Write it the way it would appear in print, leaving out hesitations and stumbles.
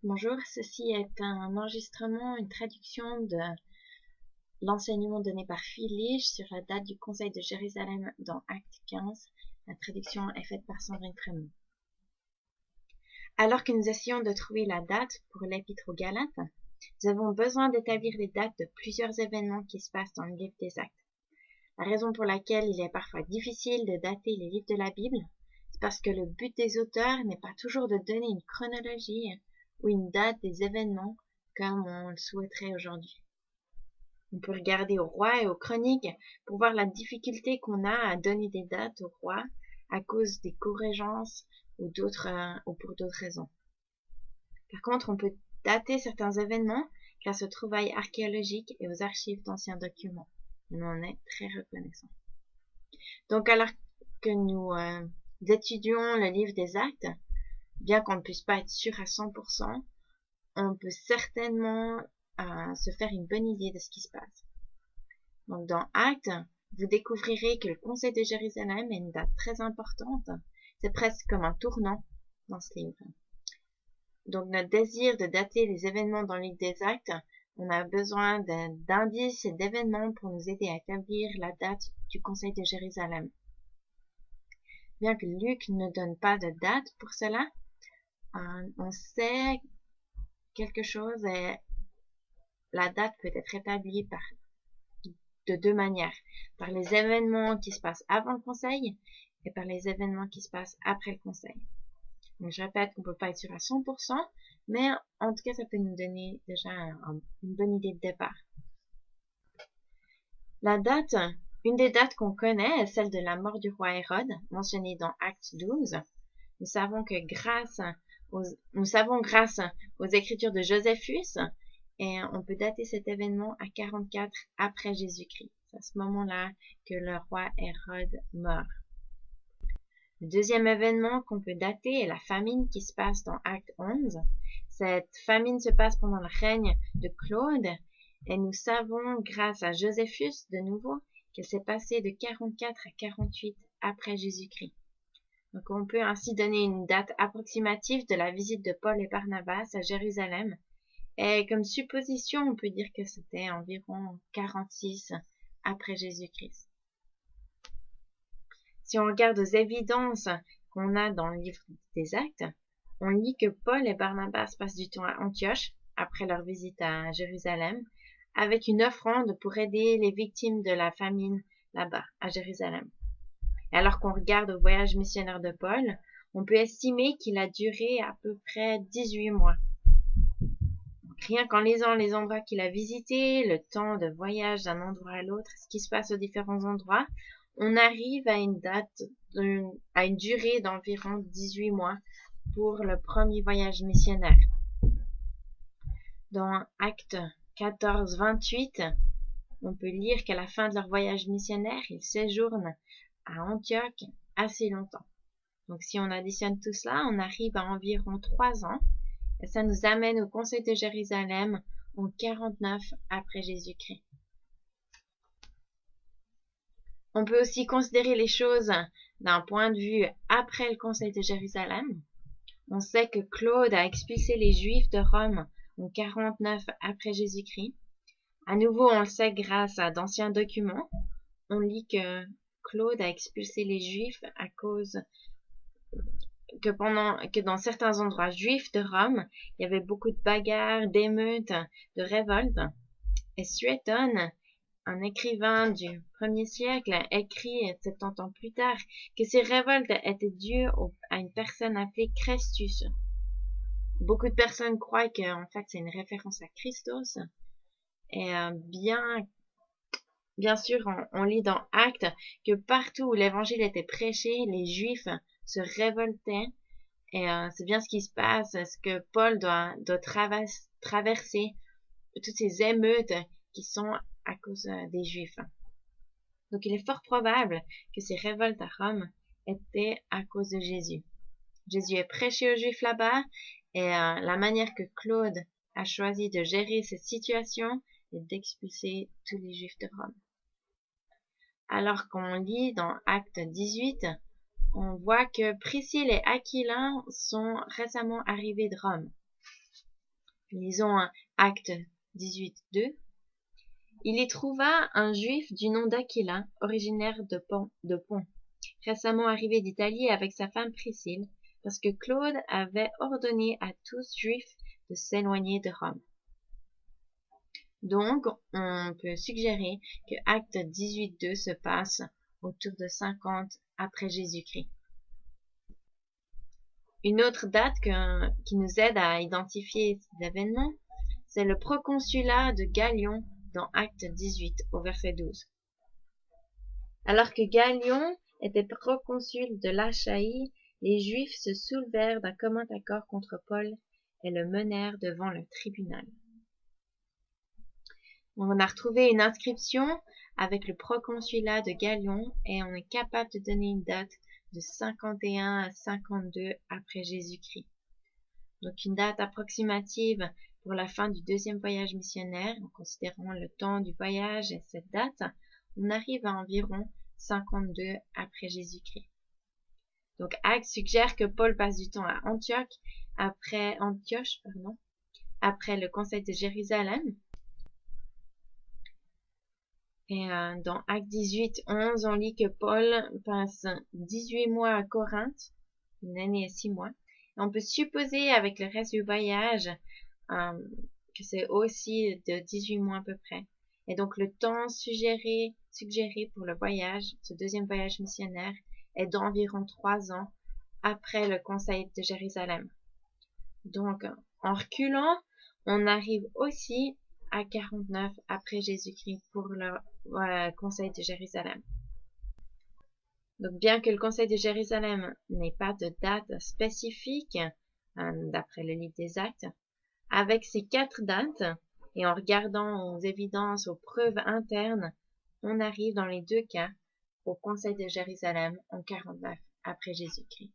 Bonjour, ceci est un enregistrement, une traduction de l'enseignement donné par Philippe sur la date du Conseil de Jérusalem dans Acte 15. La traduction est faite par Sandrine Frémont. Alors que nous essayons de trouver la date pour l'Épître aux Galates, nous avons besoin d'établir les dates de plusieurs événements qui se passent dans le livre des Actes. La raison pour laquelle il est parfois difficile de dater les livres de la Bible, c'est parce que le but des auteurs n'est pas toujours de donner une chronologie ou une date des événements comme on le souhaiterait aujourd'hui. On peut regarder aux rois et aux chroniques pour voir la difficulté qu'on a à donner des dates aux rois à cause des co-régences ou pour d'autres raisons. Par contre, on peut dater certains événements grâce aux trouvailles archéologiques et aux archives d'anciens documents. Et on en est très reconnaissant. Donc, alors que nous étudions le livre des Actes, bien qu'on ne puisse pas être sûr à 100%, on peut certainement se faire une bonne idée de ce qui se passe. Donc, dans Actes, vous découvrirez que le Conseil de Jérusalem est une date très importante. C'est presque comme un tournant dans ce livre. Donc, notre désir de dater les événements dans le livre des Actes, on a besoin d'indices et d'événements pour nous aider à établir la date du Conseil de Jérusalem. Bien que Luc ne donne pas de date pour cela, on sait quelque chose et la date peut être établie de deux manières. Par les événements qui se passent avant le conseil et par les événements qui se passent après le conseil. Donc je répète qu'on ne peut pas être sûr à 100%, mais en tout cas ça peut nous donner déjà une bonne idée de départ. La date, une des dates qu'on connaît est celle de la mort du roi Hérode, mentionnée dans Acte 12. Nous savons grâce aux écritures de Joséphus, et on peut dater cet événement à 44 après Jésus-Christ. C'est à ce moment-là que le roi Hérode meurt. Le deuxième événement qu'on peut dater est la famine qui se passe dans Acte 11. Cette famine se passe pendant le règne de Claude, et nous savons, grâce à Joséphus, de nouveau, qu'elle s'est passée de 44 à 48 après Jésus-Christ. Donc on peut ainsi donner une date approximative de la visite de Paul et Barnabas à Jérusalem. Et comme supposition, on peut dire que c'était environ 46 après Jésus-Christ. Si on regarde aux évidences qu'on a dans le livre des Actes, on lit que Paul et Barnabas passent du temps à Antioche, après leur visite à Jérusalem, avec une offrande pour aider les victimes de la famine là-bas, à Jérusalem. Et alors qu'on regarde au voyage missionnaire de Paul, on peut estimer qu'il a duré à peu près 18 mois. Rien qu'en lisant les endroits qu'il a visités, le temps de voyage d'un endroit à l'autre, ce qui se passe aux différents endroits, on arrive à une durée d'environ 18 mois pour le premier voyage missionnaire. Dans Acte 14, 28, on peut lire qu'à la fin de leur voyage missionnaire, ils séjournent à Antioche assez longtemps. Donc si on additionne tout cela, on arrive à environ 3 ans. Et ça nous amène au Conseil de Jérusalem en 49 après Jésus-Christ. On peut aussi considérer les choses d'un point de vue après le Conseil de Jérusalem. On sait que Claude a expulsé les Juifs de Rome en 49 après Jésus-Christ. À nouveau, on le sait grâce à d'anciens documents. On lit que Claude a expulsé les Juifs à cause que dans certains endroits juifs de Rome, il y avait beaucoup de bagarres, d'émeutes, de révoltes. Et Suétone, un écrivain du 1er siècle, écrit 70 ans plus tard que ces révoltes étaient dues à une personne appelée Chrestus. Beaucoup de personnes croient qu'en fait c'est une référence à Christos. Et bien sûr, on lit dans Actes que partout où l'évangile était prêché, les Juifs se révoltaient. Et c'est bien ce qui se passe, ce que Paul doit traverser toutes ces émeutes qui sont à cause des Juifs. Donc il est fort probable que ces révoltes à Rome étaient à cause de Jésus. Jésus est prêché aux Juifs là-bas, et la manière que Claude a choisi de gérer cette situation est d'expulser tous les Juifs de Rome. Alors qu'on lit dans Acte 18, on voit que Priscille et Aquilin sont récemment arrivés de Rome. Lisons Acte 18:2. Il y trouva un juif du nom d'Aquila, originaire de Pont, récemment arrivé d'Italie avec sa femme Priscille, parce que Claude avait ordonné à tous juifs de s'éloigner de Rome. Donc, on peut suggérer que Acte 18:2 se passe autour de 50 après Jésus-Christ. Une autre date qui nous aide à identifier ces événements, c'est le proconsulat de Gallion dans Acte 18 au verset 12. Alors que Gallion était proconsul de l'Achaïe, les Juifs se soulevèrent d'un commun accord contre Paul et le menèrent devant le tribunal. On a retrouvé une inscription avec le proconsulat de Gallion et on est capable de donner une date de 51 à 52 après Jésus-Christ. Donc une date approximative pour la fin du deuxième voyage missionnaire, en considérant le temps du voyage et cette date, on arrive à environ 52 après Jésus-Christ. Donc Actes suggère que Paul passe du temps à Antioche, après le conseil de Jérusalem. Et dans Actes 18:11, on lit que Paul passe 18 mois à Corinthe, une année et 6 mois. Et on peut supposer avec le reste du voyage que c'est aussi de 18 mois à peu près. Et donc le temps suggéré pour le voyage, ce deuxième voyage missionnaire, est d'environ 3 ans après le conseil de Jérusalem. Donc en reculant, on arrive aussi à 49 après Jésus-Christ pour le conseil de Jérusalem. Donc bien que le conseil de Jérusalem n'ait pas de date spécifique, d'après le livre des Actes, avec ces 4 dates, et en regardant aux évidences, aux preuves internes, on arrive dans les 2 cas au conseil de Jérusalem en 49 après Jésus-Christ.